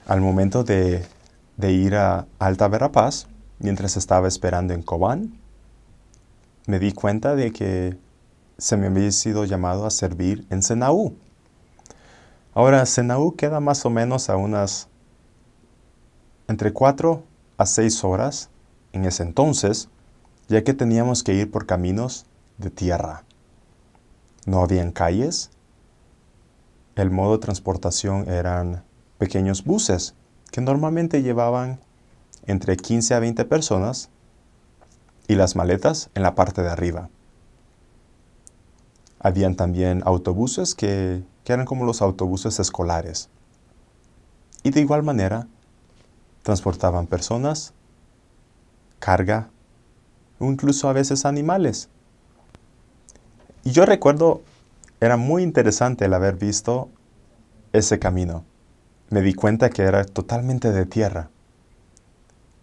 Al momento de ir a Alta Verapaz, mientras estaba esperando en Cobán, me di cuenta de que se me había sido llamado a servir en Senaú. Ahora, Senaú queda más o menos a unas entre 4 a 6 horas en ese entonces, ya que teníamos que ir por caminos de tierra. No habían calles. El modo de transportación eran pequeños buses que normalmente llevaban entre 15 a 20 personas y las maletas en la parte de arriba. Habían también autobuses que eran como los autobuses escolares. Y de igual manera, transportaban personas, carga o incluso a veces animales. Y yo recuerdo, era muy interesante el haber visto ese camino. Me di cuenta que era totalmente de tierra,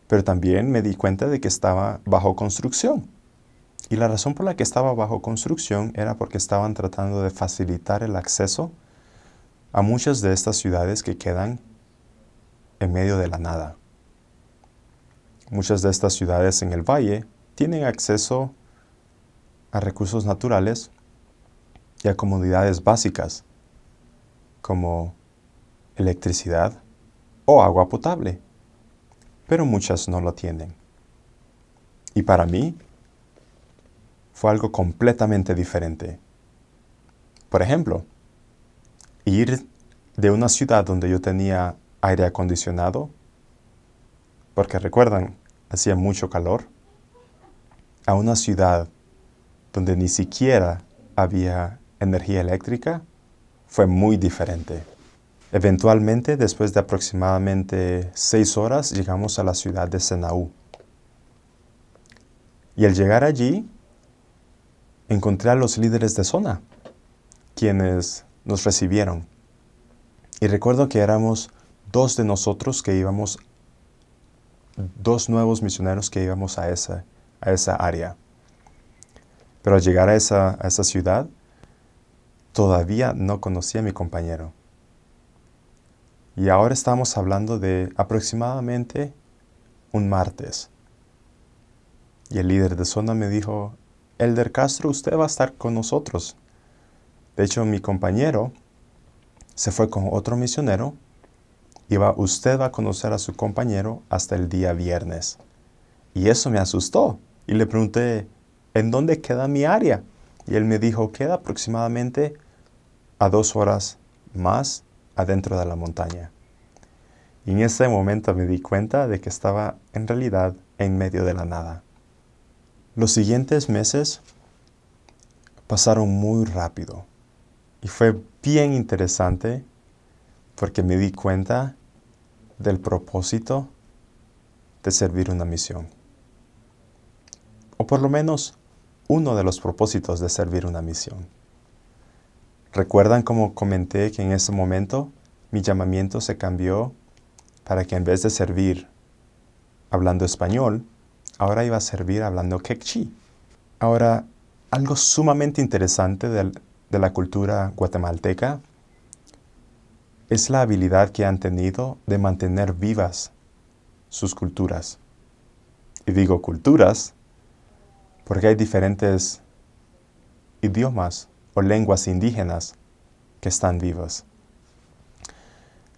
pero también me di cuenta de que estaba bajo construcción. Y la razón por la que estaba bajo construcción era porque estaban tratando de facilitar el acceso a muchas de estas ciudades que quedan en medio de la nada. Muchas de estas ciudades en el valle tienen acceso a recursos naturales y a comodidades básicas como electricidad o agua potable, pero muchas no lo tienen. Y para mí fue algo completamente diferente. Por ejemplo, ir de una ciudad donde yo tenía aire acondicionado, porque recuerdan, hacía mucho calor, a una ciudad donde ni siquiera había energía eléctrica, fue muy diferente. Eventualmente, después de aproximadamente 6 horas, llegamos a la ciudad de Senaú. Y al llegar allí, encontré a los líderes de zona, quienes nos recibieron. Y recuerdo que éramos 2 de nosotros que íbamos, 2 nuevos misioneros que íbamos a esa área. Pero al llegar a esa ciudad, todavía no conocía a mi compañero. Y ahora estamos hablando de aproximadamente un martes. Y el líder de zona me dijo, Elder Castro, usted va a estar con nosotros. De hecho, mi compañero se fue con otro misionero y usted va a conocer a su compañero hasta el día viernes. Y eso me asustó. Y le pregunté, ¿en dónde queda mi área? Y él me dijo, queda aproximadamente a 2 horas más adentro de la montaña. Y en ese momento me di cuenta de que estaba en realidad en medio de la nada. Los siguientes meses pasaron muy rápido y fue bien interesante porque me di cuenta del propósito de servir una misión. O por lo menos uno de los propósitos de servir una misión. ¿Recuerdan cómo comenté que en ese momento mi llamamiento se cambió para que en vez de servir hablando español, ahora iba a servir hablando quechí? Ahora, algo sumamente interesante de la cultura guatemalteca es la habilidad que han tenido de mantener vivas sus culturas. Y digo culturas porque hay diferentes idiomas o lenguas indígenas que están vivas.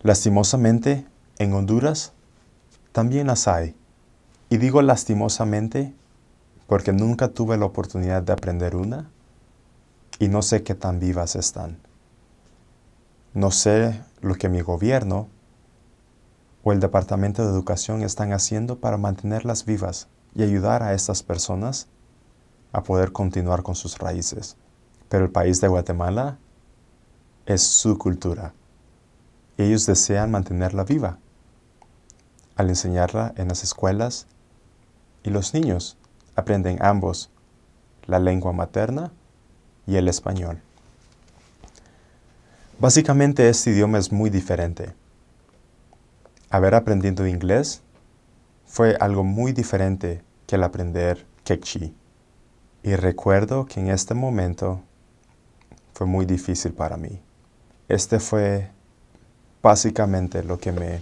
Lastimosamente, en Honduras también las hay. Y digo lastimosamente porque nunca tuve la oportunidad de aprender una y no sé qué tan vivas están. No sé lo que mi gobierno o el Departamento de Educación están haciendo para mantenerlas vivas y ayudar a estas personas a poder continuar con sus raíces. Pero el país de Guatemala es su cultura y ellos desean mantenerla viva al enseñarla en las escuelas, y los niños aprenden ambos, la lengua materna y el español. Básicamente este idioma es muy diferente. Haber aprendido inglés fue algo muy diferente que el aprender quechí. Y recuerdo que en este momento fue muy difícil para mí. Este fue básicamente lo que me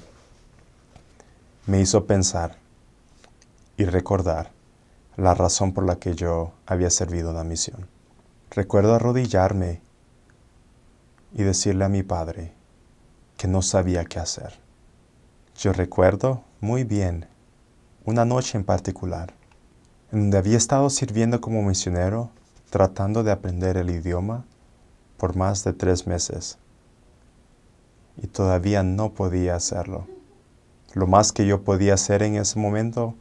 me hizo pensar y recordar la razón por la que yo había servido en la misión. Recuerdo arrodillarme y decirle a mi padre que no sabía qué hacer. Yo recuerdo muy bien una noche en particular, en donde había estado sirviendo como misionero, tratando de aprender el idioma por más de 3 meses. Y todavía no podía hacerlo. Lo más que yo podía hacer en ese momento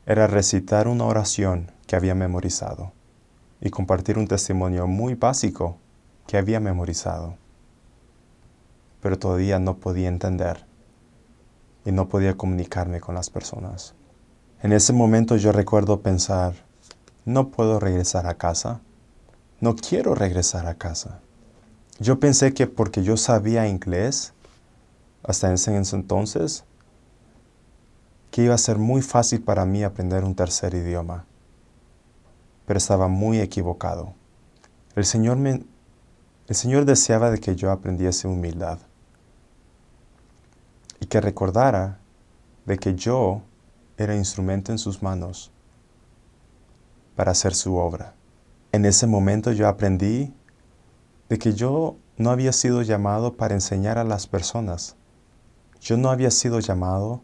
era recitar una oración que había memorizado y compartir un testimonio muy básico que había memorizado. Pero todavía no podía entender y no podía comunicarme con las personas. En ese momento yo recuerdo pensar, no puedo regresar a casa, no quiero regresar a casa. Yo pensé que porque yo sabía inglés, hasta ese entonces, que iba a ser muy fácil para mí aprender un tercer idioma. Pero estaba muy equivocado. El Señor deseaba de que yo aprendiese humildad y que recordara de que yo era instrumento en sus manos para hacer su obra. En ese momento yo aprendí de que yo no había sido llamado para enseñar a las personas. Yo no había sido llamado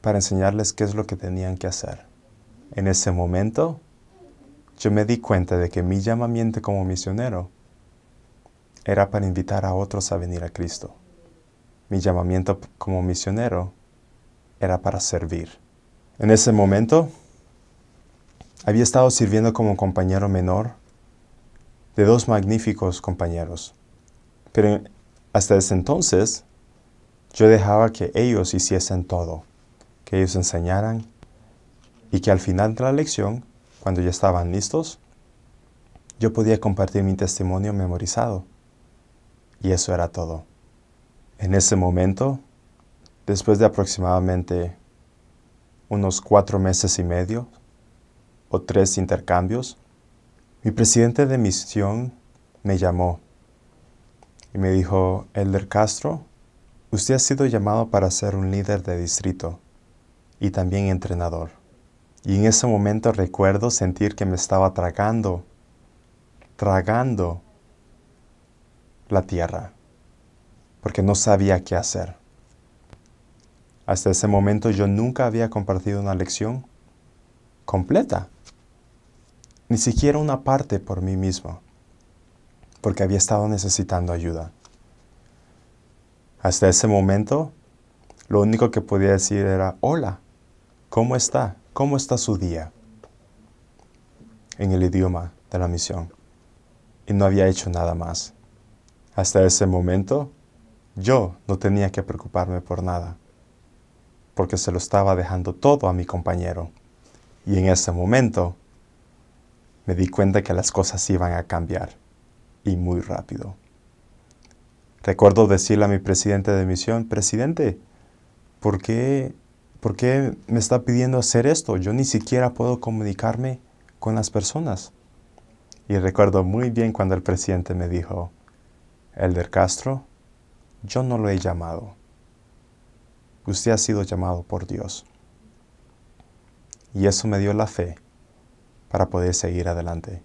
para enseñarles qué es lo que tenían que hacer. En ese momento, yo me di cuenta de que mi llamamiento como misionero era para invitar a otros a venir a Cristo. Mi llamamiento como misionero era para servir. En ese momento, había estado sirviendo como compañero menor de 2 magníficos compañeros. Pero hasta ese entonces, yo dejaba que ellos hiciesen todo, que ellos enseñaran y que al final de la lección, cuando ya estaban listos, yo podía compartir mi testimonio memorizado. Y eso era todo. En ese momento, después de aproximadamente unos 4 meses y medio o 3 intercambios, mi presidente de misión me llamó y me dijo, Elder Castro, usted ha sido llamado para ser un líder de distrito y también entrenador. Y en ese momento recuerdo sentir que me estaba tragando la tierra, porque no sabía qué hacer. Hasta ese momento yo nunca había compartido una lección completa, ni siquiera una parte por mí mismo, porque había estado necesitando ayuda. Hasta ese momento, lo único que podía decir era, hola, ¿cómo está? ¿Cómo está su día? En el idioma de la misión. Y no había hecho nada más. Hasta ese momento, yo no tenía que preocuparme por nada, porque se lo estaba dejando todo a mi compañero. Y en ese momento, me di cuenta que las cosas iban a cambiar, y muy rápido. Recuerdo decirle a mi presidente de misión, presidente, ¿por qué me está pidiendo hacer esto? Yo ni siquiera puedo comunicarme con las personas. Y recuerdo muy bien cuando el presidente me dijo, Elder Castro, yo no lo he llamado. Usted ha sido llamado por Dios. Y eso me dio la fe para poder seguir adelante.